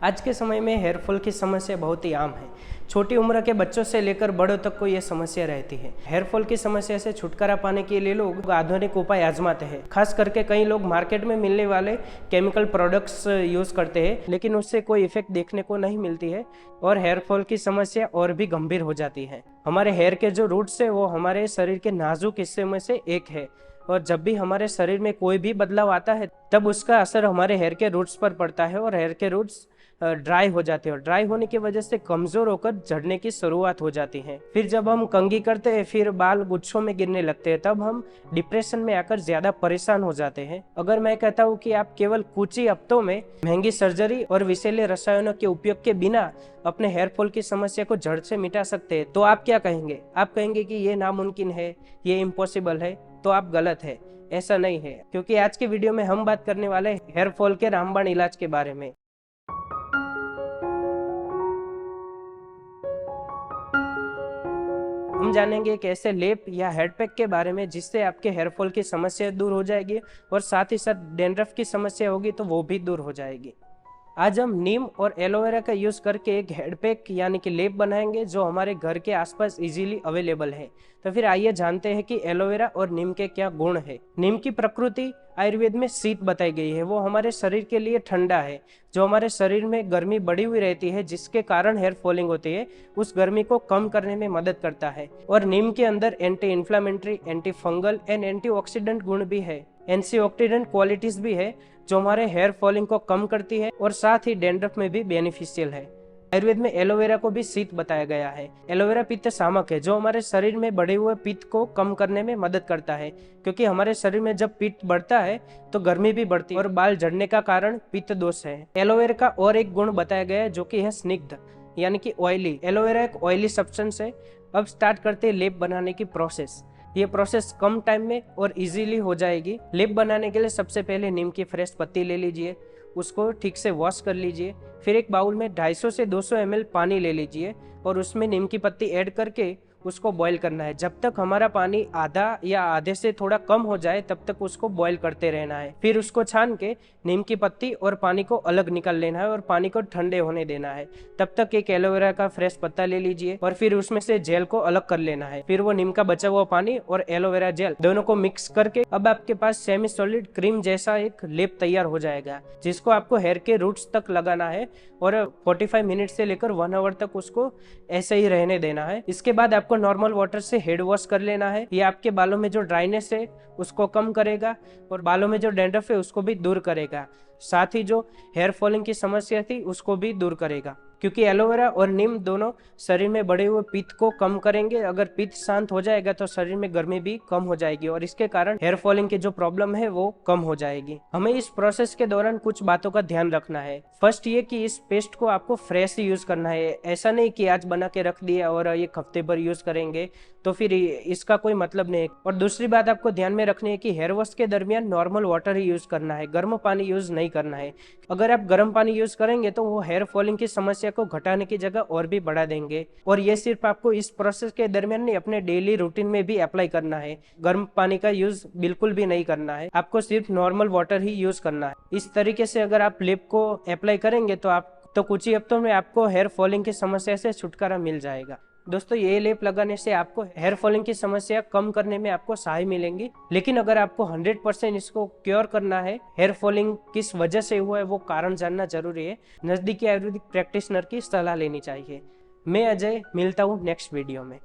आज के समय में हेयर फॉल की समस्या बहुत ही आम है। छोटी उम्र के बच्चों से लेकर बड़ों तक को ये समस्या रहती है। हेयर फॉल की समस्या से छुटकारा पाने के लिए लोग आधुनिक उपाय आजमाते हैं। खास करके कई लोग मार्केट में मिलने वाले केमिकल प्रोडक्ट्स यूज करते हैं, लेकिन उससे कोई इफेक्ट देखने को नहीं मिलती है और हेयर फॉल की समस्या और भी गंभीर हो जाती है। हमारे हेयर के जो रूट्स है वो हमारे शरीर के नाजुक हिस्से में से एक है और जब भी हमारे शरीर में कोई भी बदलाव आता है तब उसका असर हमारे हेयर के रूट्स पर पड़ता है और हेयर के रूट्स ड्राई हो जाते हैं और ड्राई होने की वजह से कमजोर होकर झड़ने की शुरुआत हो जाती है। फिर जब हम कंघी करते हैं फिर बाल गुच्छों में गिरने लगते हैं, तब हम डिप्रेशन में आकर ज्यादा परेशान हो जाते हैं। अगर मैं कहता हूँ कि आप केवल कुछ ही हफ्तों में महंगी सर्जरी और विषैले रसायनों के उपयोग के बिना अपने हेयर फॉल की समस्या को जड़ से मिटा सकते हैं, तो आप क्या कहेंगे? आप कहेंगे कि ये नामुमकिन है, ये इम्पॉसिबल है, तो आप गलत है। ऐसा नहीं है, क्योंकि आज के वीडियो में हम बात करने वाले हेयर फॉल के रामबाण इलाज के बारे में। हम जानेंगे एक ऐसे लेप या हेड पैक के बारे में जिससे आपके हेयर फॉल की समस्या दूर हो जाएगी और साथ ही साथ डैंड्रफ की समस्या होगी तो वो भी दूर हो जाएगी। आज हम नीम और एलोवेरा का यूज करके एक हेड पैक यानी कि लेप बनाएंगे जो हमारे घर के आसपास इजीली अवेलेबल है। तो फिर आइए जानते हैं कि एलोवेरा और नीम के क्या गुण है। नीम की प्रकृति आयुर्वेद में शीत बताई गई है। वो हमारे शरीर के लिए ठंडा है। जो हमारे शरीर में गर्मी बढ़ी हुई रहती है जिसके कारण हेयर फॉलिंग होती है, उस गर्मी को कम करने में मदद करता है। और नीम के अंदर anti inflammatory, anti fungal and antioxidant गुण भी है, एंटीऑक्सीडेंट क्वालिटीज भी है जो हमारे हेयर फॉलिंग को कम करती है और साथ ही डैंड्रफ में भी बेनिफिशियल है। आयुर्वेद में एलोवेरा को भी शीत बताया गया है। एलोवेरा पित्त शामक है जो हमारे शरीर में बढ़े हुए पित्त को कम करने में मदद करता है, क्योंकि हमारे शरीर में जब पित्त बढ़ता है तो गर्मी भी बढ़ती है और बाल झड़ने का कारण पित्त दोष है। एलोवेरा का और एक गुण बताया गया है जो कि है स्निग्ध यानी कि ऑयली। एलोवेरा एक ऑयली सब्सटेंस है। अब स्टार्ट करते हैं लेप बनाने की प्रोसेस। ये प्रोसेस कम टाइम में और इजीली हो जाएगी। लेप बनाने के लिए सबसे पहले नीम की फ्रेश पत्ती ले लीजिए, उसको ठीक से वॉश कर लीजिए। फिर एक बाउल में 250 से 200 ml पानी ले लीजिए और उसमें नीम की पत्ती ऐड करके उसको बॉईल करना है। जब तक हमारा पानी आधा या आधे से थोड़ा कम हो जाए तब तक उसको बॉईल करते रहना है। फिर उसको छान के नीम की पत्ती और पानी को अलग निकाल लेना है और पानी को ठंडे होने देना है। तब तक एक एलोवेरा का फ्रेश पत्ता ले लीजिए और फिर उसमें से जेल को अलग कर लेना है। फिर वो नीम का बचा हुआ पानी और एलोवेरा जेल दोनों को मिक्स करके अब आपके पास सेमी सॉलिड क्रीम जैसा एक लेप तैयार हो जाएगा, जिसको आपको हेयर के रूट्स तक लगाना है और 45 मिनट से लेकर 1 आवर तक उसको ऐसे ही रहने देना है। इसके बाद आपको नॉर्मल वाटर से हेड वॉश कर लेना है। ये आपके बालों में जो ड्राइनेस है उसको कम करेगा और बालों में जो डैंड्रफ है उसको भी दूर करेगा। साथ ही जो हेयर फॉलिंग की समस्या थी उसको भी दूर करेगा, क्योंकि एलोवेरा और नीम दोनों शरीर में बढ़े हुए पित्त को कम करेंगे। अगर पित्त शांत हो जाएगा तो शरीर में गर्मी भी कम हो जाएगी और इसके कारण हेयर फॉलिंग की जो प्रॉब्लम है वो कम हो जाएगी। हमें इस प्रोसेस के दौरान कुछ बातों का ध्यान रखना है। फर्स्ट ये कि इस पेस्ट को आपको फ्रेश ही यूज करना है। ऐसा नहीं कि आज बना के रख दिया और एक हफ्ते भर यूज करेंगे तो फिर इसका कोई मतलब नहीं है। और दूसरी बात आपको ध्यान में रखनी है कि हेयर वॉश के दरमियान नॉर्मल वाटर ही यूज करना है, गर्म पानी यूज नहीं करना है। अगर आप गर्म पानी यूज करेंगे तो वो हेयर फॉलिंग की समस्या को घटाने की जगह और भी बढ़ा देंगे। और ये सिर्फ आपको इस प्रोसेस के दरमियान नहीं, अपने डेली रूटीन में भी अप्लाई करना है। गर्म पानी का यूज बिल्कुल भी नहीं करना है, आपको सिर्फ नॉर्मल वाटर ही यूज करना है। इस तरीके से अगर आप लेप को अप्लाई करेंगे तो कुछ ही हफ्तों में आपको हेयर फॉलिंग की समस्या से छुटकारा मिल जाएगा। दोस्तों, ये लेप लगाने से आपको हेयर फॉलिंग की समस्या कम करने में आपको सहाय मिलेंगी। लेकिन अगर आपको 100% इसको क्योर करना है, हेयर फॉलिंग किस वजह से हुआ है वो कारण जानना जरूरी है। नजदीकी आयुर्वेदिक प्रैक्टिशनर की सलाह लेनी चाहिए। मैं अजय, मिलता हूँ नेक्स्ट वीडियो में।